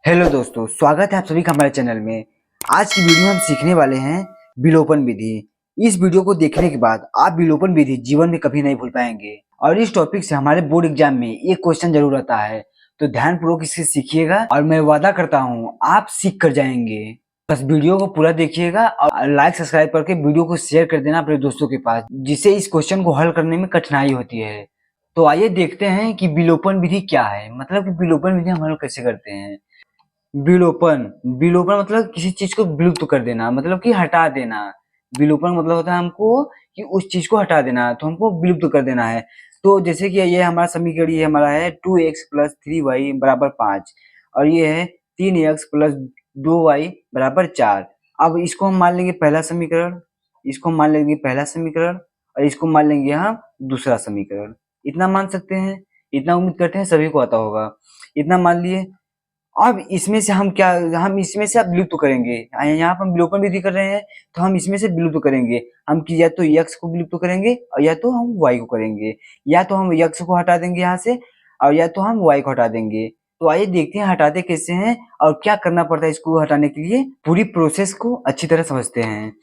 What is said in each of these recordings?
Hello दोस्तों, स्वागत है आप सभी का हमारे चैनल में। आज की वीडियो में हम सीखने वाले हैं विलोपन विधि। इस वीडियो को देखने के बाद आप विलोपन विधि जीवन में कभी नहीं भूल पाएंगे और इस टॉपिक से हमारे बोर्ड एग्जाम में एक क्वेश्चन जरूर आता है। तो ध्यानपूर्वक इसे सीखिएगा और मैं वादा करता हूँ आप सीख कर जाएंगे। बस वीडियो को पूरा देखिएगा और लाइक सब्सक्राइब करके वीडियो को शेयर कर देना अपने दोस्तों के पास, जिससे इस क्वेश्चन को हल करने में कठिनाई होती है। तो आइए देखते हैं कि विलोपन विधि क्या है, मतलब कि विलोपन विधि हम लोग कैसे करते हैं। विलोपन विलोपन मतलब किसी चीज को विलुप्त कर देना, मतलब कि हटा देना। विलोपन मतलब होता है हमको कि उस चीज को हटा देना, तो हमको विलुप्त कर देना है। तो जैसे कि ये हमारा समीकरण, ये हमारा है 2x+3y बराबर 5 और ये है 3x+2y बराबर 4। अब इसको हम मान लेंगे पहला समीकरण, इसको हम मान लेंगे पहला समीकरण और इसको मान लेंगे हम दूसरा समीकरण। इतना मान सकते हैं, इतना उम्मीद करते हैं सभी को आता होगा। इतना मान लिए। अब इसमें से हम इसमें से अब विलुप्त करेंगे। यहाँ पर हम विलोपन विधि कर रहे हैं, तो हम इसमें से विलुप्त करेंगे। हम कि या तो x को विलुप्त करेंगे और या तो हम y को करेंगे। या तो हम x को हटा देंगे यहाँ से और या तो हम y को हटा देंगे। तो आइए देखते हैं हटाते कैसे हैं और क्या करना पड़ता है इसको हटाने के लिए। पूरी प्रोसेस को अच्छी तरह समझते हैं।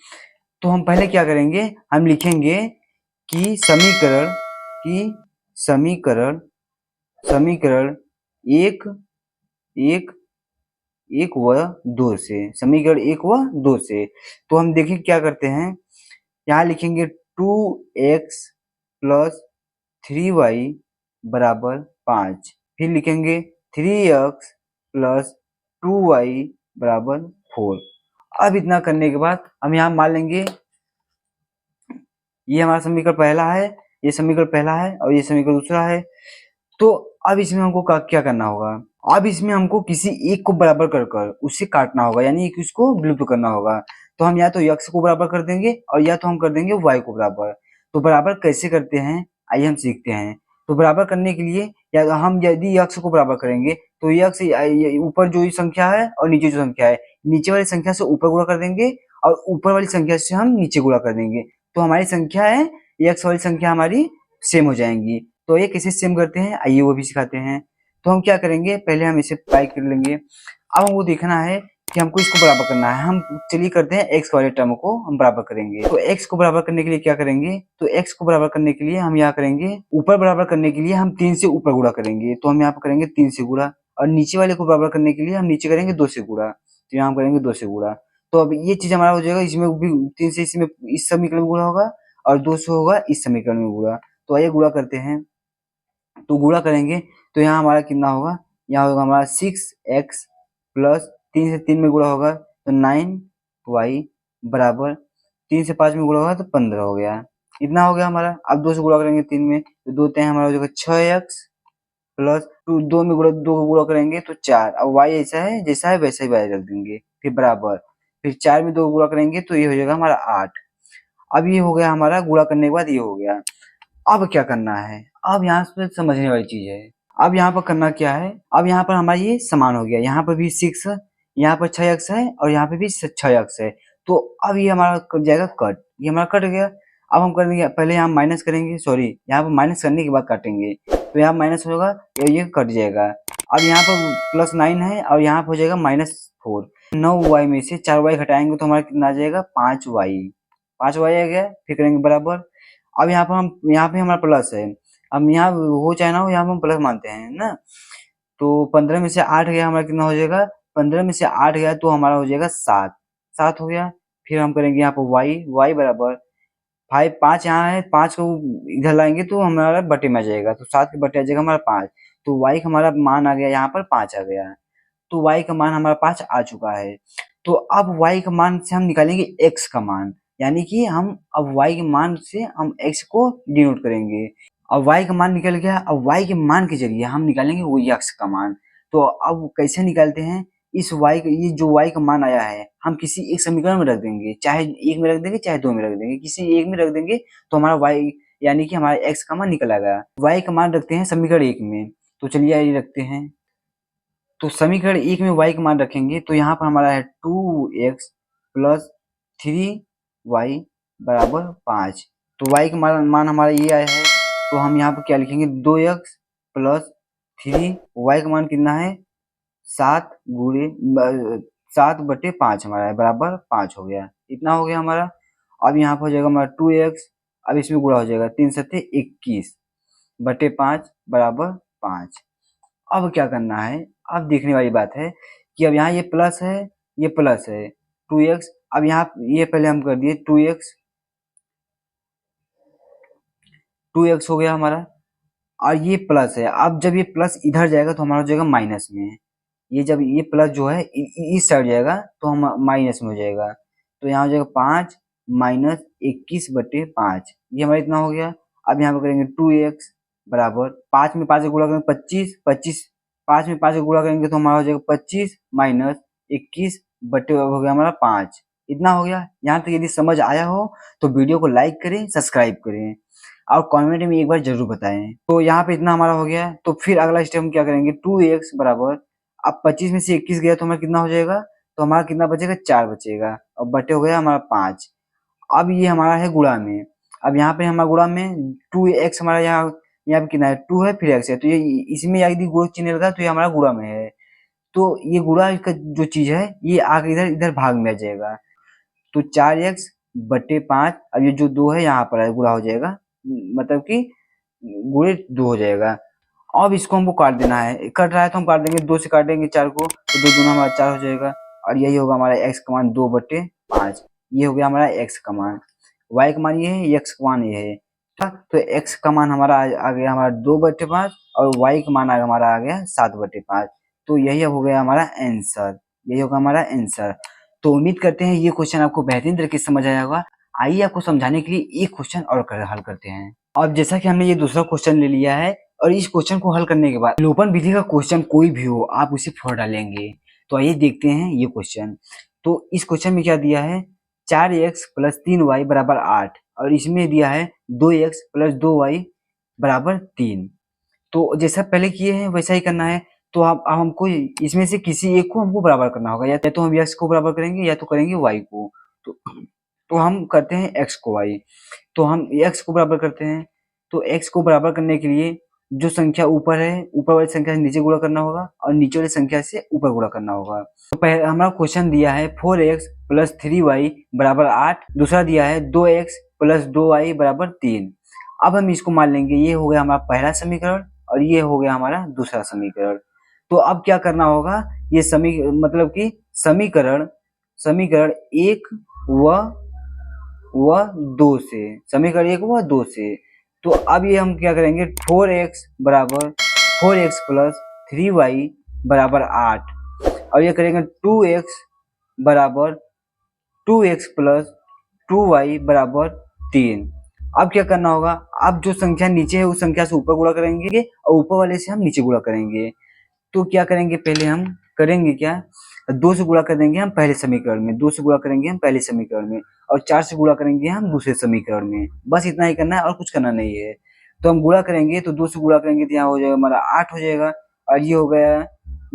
तो हम पहले क्या करेंगे, हम लिखेंगे कि समीकरण समीकरण एक एक एक व दो से, समीकरण एक व दो से। तो हम देखें क्या करते हैं, यहाँ लिखेंगे 2x+3y बराबर 5। फिर लिखेंगे 3x+2y बराबर 4। अब इतना करने के बाद हम यहाँ मान लेंगे ये हमारा समीकरण पहला है, ये समीकरण पहला है और ये समीकरण दूसरा है। तो अब इसमें हमको क्या करना होगा, अब इसमें हमको किसी एक को बराबर कर कर उसे काटना होगा, यानी कि उसको विलुप्त करना होगा। तो हम या तो x को बराबर कर देंगे और या तो हम कर देंगे y को बराबर। तो बराबर कैसे करते हैं आइए हम सीखते हैं। तो बराबर करने के लिए या हम यदि x को बराबर करेंगे तो x ऊपर जो संख्या है और नीचे जो संख्या है, नीचे वाली संख्या से ऊपर गुणा कर देंगे और ऊपर वाली संख्या से हम नीचे गुणा कर देंगे। तो हमारी संख्या है x वाली संख्या हमारी सेम हो जाएंगी। तो ये कैसे सेम करते हैं आइए वो भी सिखाते हैं। तो हम क्या करेंगे, पहले हम इसे पाई कर लेंगे। अब हमको देखना है कि हमको इसको बराबर करना है। हम चलिए करते हैं x वाले टर्म को हम बराबर करेंगे। तो x को बराबर करने के लिए क्या करेंगे, तो x को बराबर करने के लिए हम यहाँ करेंगे, ऊपर बराबर करने के लिए हम 3 से ऊपर गुणा करेंगे। तो हम यहाँ पर करेंगे 3 से गुणा और नीचे वाले को बराबर करने के लिए हम नीचे करेंगे 2 से गुणा। तो यहाँ हम करेंगे 2 से गुणा। तो अब ये चीज हमारा हो जाएगा, इसमें भी 3 से इसमें इस समीकरण में गुणा होगा और 2 से होगा इस समीकरण में गुणा। तो आइए गुणा करते हैं। तो गुणा करेंगे तो यहाँ हमारा कितना होगा, यहाँ होगा हमारा 6x प्लस 3 से 3 में गुणा होगा तो 9y बराबर 3 से 5 में गुणा होगा तो 15 हो गया। इतना हो गया हमारा। अब 2 से गुणा करेंगे 3 में तो 2 3 हमारा हो जाएगा 6x प्लस 2 में गुणा 2 को गुणा करेंगे तो 4। अब y ऐसा है जैसा है वैसा ही y रख देंगे, फिर बराबर, फिर 4 में 2 को गुणा करेंगे तो ये हो जाएगा हमारा 8। अब ये हो गया हमारा, गुणा करने के बाद ये हो गया। अब क्या करना है, अब यहाँ पे समझने वाली चीज है। अब यहाँ पर करना क्या है, अब यहाँ पर हमारा ये समान हो गया, यहाँ पर भी 6, यहाँ पर 6x है और यहाँ पे भी 6x है। तो अब ये हमारा कट जाएगा कट, ये हमारा कट गया। अब हम करेंगे, पहले यहाँ माइनस करेंगे, सॉरी यहाँ पर माइनस करने के बाद काटेंगे। तो यहाँ माइनस होगा, ये कट जाएगा। अब यहाँ पर +9 है और यहाँ पर हो जाएगा -4। 9y में से 4y घटाएंगे तो हमारा कितना आ जाएगा 5y। 5y आ गया, फिर करेंगे बराबर। अब यहाँ पे हमारा प्लस है, अब यहाँ हो चाहे ना हो यहाँ पे हम प्लस मानते हैं ना। तो 15 में से 8 गया, हमारा कितना हो जाएगा, 15 में से 8 गया तो हमारा हो जाएगा 7। 7 हो गया। फिर हम करेंगे यहाँ पर y बराबर 5 यहाँ है, 5 को इधर लाएंगे तो हमारा बटे में आ जाएगा, तो 7 के बटे आ जाएगा हमारा 5। तो y का हमारा मान आ गया, यहाँ पर 5 आ गया। तो y का मान हमारा 5 आ चुका है। तो अब y का मान से हम निकालेंगे x का मान, यानी कि हम अब y के मान से हम x को डिनोट करेंगे। अब y का मान निकल गया, अब y के मान के जरिए हम निकालेंगे वो x का मान। तो अब कैसे निकालते हैं, इस y का, ये जो y का मान आया है हम किसी एक समीकरण में रख देंगे, चाहे एक में रख देंगे चाहे दो में रख देंगे, किसी एक में रख देंगे तो हमारा y यानी कि हमारा x का मान निकल आएगा। y का मान रखते हैं समीकरण एक में, तो चलिए ये रखते हैं। तो समीकरण एक में y का मान रखेंगे तो यहाँ पर हमारा है 2x प्लस 3y बराबर 5। तो y का मान हमारा ये आया है, तो हम यहाँ पर क्या लिखेंगे 2x प्लस 3, y का मान कितना है 7 गुणे 7/5 हमारा है बराबर 5 हो गया, इतना हो गया हमारा। अब यहाँ पर हो जाएगा हमारा 2x, अब इसमें गुणा हो जाएगा 3 सत्ते 21/5 बराबर 5। अब क्या करना है, अब देखने वाली बात है कि अब यहाँ ये प्लस है, ये प्लस है 2x, अब यहाँ ये पहले हम कर दिए 2x हो गया हमारा, और ये प्लस है। अब जब ये प्लस इधर जाएगा तो हमारा हो जाएगा माइनस में, ये जब ये प्लस जो है इस साइड जाएगा तो हम माइनस में हो जाएगा, तो यहाँ हो जाएगा 5 माइनस 21/5, ये हमारा इतना हो गया। अब यहाँ पे करेंगे 2x बराबर 5 में 5 का गुणा करेंगे 25, 5 में 5 का गुणा करेंगे तो हमारा हो जाएगा 25 माइनस 21 हो गया हमारा 5, इतना हो गया। यहाँ तक यदि समझ आया हो तो वीडियो को लाइक करें, सब्सक्राइब करें और कमेंट में एक बार जरूर बताएं। तो यहाँ पे इतना हमारा हो गया, तो फिर अगला स्टेप हम क्या करेंगे, 2x बराबर, अब 25 में से 21 गया तो हमारा कितना हो जाएगा, तो हमारा कितना बचेगा 4 बचेगा, और बटे हो गया हमारा 5। अब ये हमारा है गुणा में, अब यहाँ पे हमारा गुणा में 2x हमारा यहाँ पे कितना है 2 है फिर x है, तो ये इसमें यदि गुण चिन्ह लगा तो ये हमारा गुणा में है, तो ये गुणा का जो चीज है ये आगे इधर इधर भाग में आ जाएगा, तो 4x/5, अब ये जो 2 है यहाँ पर है गुणा हो जाएगा, मतलब कि गुणे 2 हो जाएगा। अब इसको हमको काट देना है, कट रहा है तो हम काट देंगे, 2 से काटेंगे 4 को तो 2 दूना हमारा 4 हो जाएगा, और यही होगा हमारा x का मान 2/5, ये हो गया हमारा x का मान, y का मान ये है, x का मान ये है। तो x का मान हमारा आ गया हमारा 2/5 और y का मान हमारा आ गया 7/5, तो यही हो गया हमारा आंसर, यही होगा हमारा आंसर। तो उम्मीद करते हैं ये क्वेश्चन आपको बेहतरीन तरीके से समझ आया होगा। आइए आपको समझाने के लिए एक क्वेश्चन और हल करते हैं। अब जैसा कि हमने ये दूसरा क्वेश्चन ले लिया है और इस क्वेश्चन को हल करने के बाद विलोपन विधि का क्वेश्चन कोई भी हो आप उसे फोड़ डालेंगे। तो आइए देखते हैं ये क्वेश्चन। तो इस क्वेश्चन में क्या दिया है, 4x + 3y = 8 और इसमें दिया है 2x + 2y = 3। तो जैसा पहले किए हैं वैसा ही करना है। तो अब हमको इसमें से किसी एक को हमको बराबर करना होगा, या तो हम x को बराबर करेंगे या तो करेंगे y को। तो हम करते हैं x को y, तो हम x को बराबर करते हैं। तो x को बराबर करने के लिए जो संख्या ऊपर है ऊपर वाली संख्या से नीचे गुणा करना होगा और नीचे वाली संख्या से ऊपर गुणा करना होगा। तो पहले हमारा क्वेश्चन दिया है 4x + 3y = 8, दूसरा दिया है 2x + 2y = 3। अब हम इसको मान लेंगे, ये हो गया हमारा पहला समीकरण और ये हो गया हमारा दूसरा समीकरण। तो अब क्या करना होगा, ये मतलब कि समीकरण 1 व 2 से, समीकरण 1 व 2 से। तो अब ये हम क्या करेंगे, 4x + 3y = 8 और ये करेंगे 2x + 2y = 3। अब क्या करना होगा, अब जो संख्या नीचे है उस संख्या से ऊपर गुणा करेंगे और ऊपर वाले से हम नीचे गुणा करेंगे। तो क्या करेंगे, पहले हम करेंगे क्या, 2 से गुणा कर देंगे हम पहले समीकरण में, 2 से गुणा करेंगे हम पहले समीकरण में और 4 से गुणा करेंगे हम दूसरे समीकरण में। बस इतना ही करना है और कुछ करना नहीं है। तो हम गुणा करेंगे, तो 2 से गुणा करेंगे तो यहाँ हो जाएगा हमारा 8 हो जाएगा और ये हो गया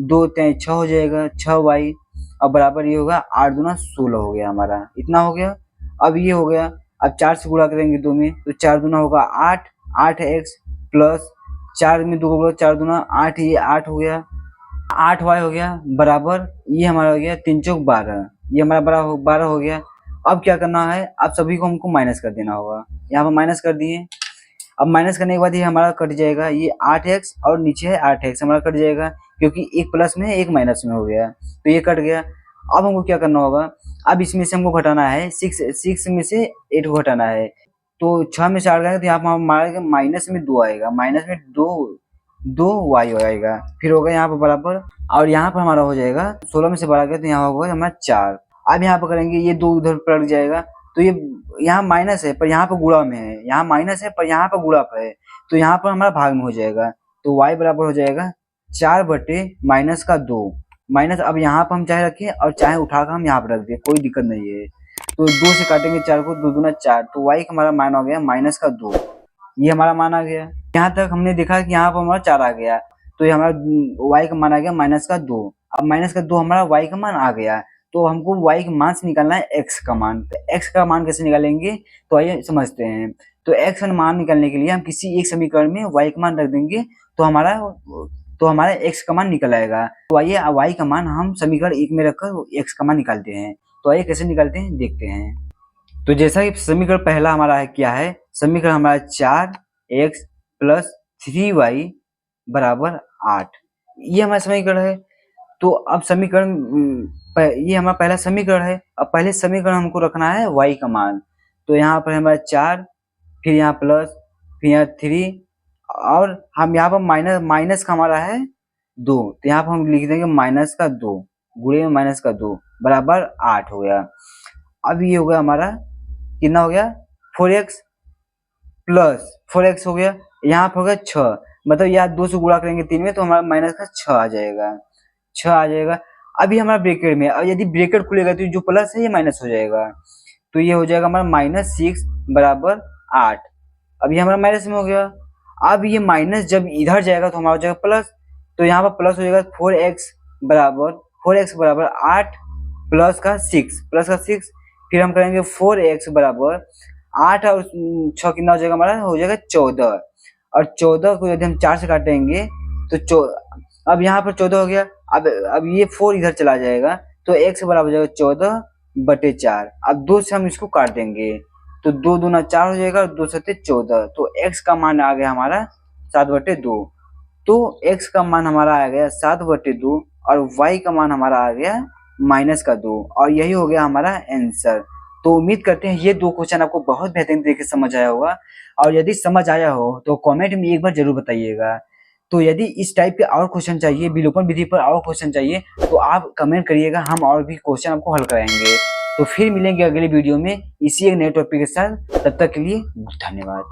2 3 6 हो जाएगा 6y और बराबर ये होगा 8 दूना 16 हो गया हमारा, इतना हो गया। अब ये हो गया, अब 4 से गुणा करेंगे 2 में तो 4 दूना होगा 8, 8x प्लस 4 में 2 को 4 दूना 8, ये 8 हो गया, 8y हो गया बराबर ये हमारा हो गया 3 चौक 12, ये हमारा 12 हो गया। अब क्या करना है, अब सभी को हमको माइनस कर देना होगा, यहाँ पर माइनस कर दिए। अब माइनस करने के बाद ये हमारा कट जाएगा, ये 8x और नीचे है 8x हमारा कट जाएगा क्योंकि एक प्लस में है एक माइनस में हो गया, तो ये कट गया। अब हमको क्या करना होगा, अब इसमें से हमको घटाना है 6 में से 8 को घटाना है, तो 6 में से 8 गए तो यहाँ पर हमारा माइनस में 2 आएगा, माइनस में 2 y आएगा, फिर होगा यहाँ पर बराबर और यहाँ पर हमारा हो जाएगा 16 में से 12 गया तो यहाँ होगा हमारा 4। अब यहाँ पर करेंगे, ये 2 उधर पलट जाएगा तो ये यहाँ माइनस है पर यहाँ पर गुणा में है, यहाँ माइनस है पर यहाँ पर गुणा पर है, तो यहाँ पर हमारा भाग में हो जाएगा। तो y बराबर हो जाएगा 4/-2 माइनस, अब यहाँ पर हम चाहे रखें और चाहे उठाकर हम यहाँ पर रख दें, कोई दिक्कत नहीं है। तो 2 से काटेंगे 4 को, 2 दूना 4, तो y का हमारा मान हो गया -2, ये हमारा मान आ गया। यहाँ तक हमने देखा कि यहाँ पर हमारा 4 आ गया, तो ये हमारा y का मान आ गया -2। अब -2 हमारा y का मान आ गया, तो हमको y के मान से निकालना है x का मान। तो x का मान कैसे निकालेंगे, तो आइए समझते हैं। तो x का मान निकालने के लिए हम किसी एक समीकरण में y का मान रख देंगे, तो तो हमारा x का मान निकल आएगा। तो आइए y का मान हम समीकरण 1 में रखकर x का मान निकालते हैं। तो आइए कैसे निकालते हैं देखते हैं। तो जैसा कि समीकरण पहला हमारा है क्या है, समीकरण हमारा 4x + 3y = 8, ये हमारा समीकरण है। तो अब समीकरण ये हमारा पहला समीकरण है। अब पहले समीकरण हमको रखना है y का मान। तो यहाँ पर हमारा 4, फिर यहाँ प्लस, फिर यहाँ 3, और हम यहाँ पर माइनस का हमारा है 2, तो यहाँ पर हम लिख देंगे -2 गुणे में -2 बराबर 8 हो गया। अब ये हो गया हमारा कितना हो गया 4x प्लस 4x हो गया, यहाँ पर हो गया 6, मतलब यहाँ 2 से गुणा करेंगे 3 में तो हमारा माइनस का 6 आ जाएगा, 6 आ जाएगा। अभी हमारा ब्रैकेट में, और यदि ब्रैकेट खुलेगा तो जो प्लस है ये माइनस हो जाएगा, तो ये हो जाएगा हमारा -6 बराबर 8। अब ये हमारा माइनस में हो गया। अब ये माइनस जब इधर जाएगा तो हमारा हो जाएगा प्लस, तो यहाँ पर प्लस हो जाएगा 4x बराबर 8 प्लस का 6, फिर हम करेंगे 4x बराबर 8 और 6 कितना हो जाएगा हमारा, हो जाएगा 14, और 14 को यदि हम 4 से काटेंगे तो अब यहाँ पर 14 हो गया। अब ये 4 इधर चला जाएगा तो x बराबर हो जाएगा 14/4। अब 2 से हम इसको काट देंगे तो 2 दूना 4 हो जाएगा, 2 सत्ते 14, तो x का मान आ गया हमारा 7/2। तो x का मान हमारा आ गया 7/2 और y का मान हमारा आ गया -2, और यही हो गया हमारा आंसर। तो उम्मीद करते हैं ये 2 क्वेश्चन आपको बहुत बेहतरीन तरीके से समझ आया होगा, और यदि समझ आया हो तो कमेंट में एक बार जरूर बताइएगा। तो यदि इस टाइप के और क्वेश्चन चाहिए, विलोपन विधि पर और क्वेश्चन चाहिए, तो आप कमेंट करिएगा, हम और भी क्वेश्चन आपको हल कराएंगे। तो फिर मिलेंगे अगले वीडियो में इसी एक नए टॉपिक के साथ, तब तक के लिए धन्यवाद।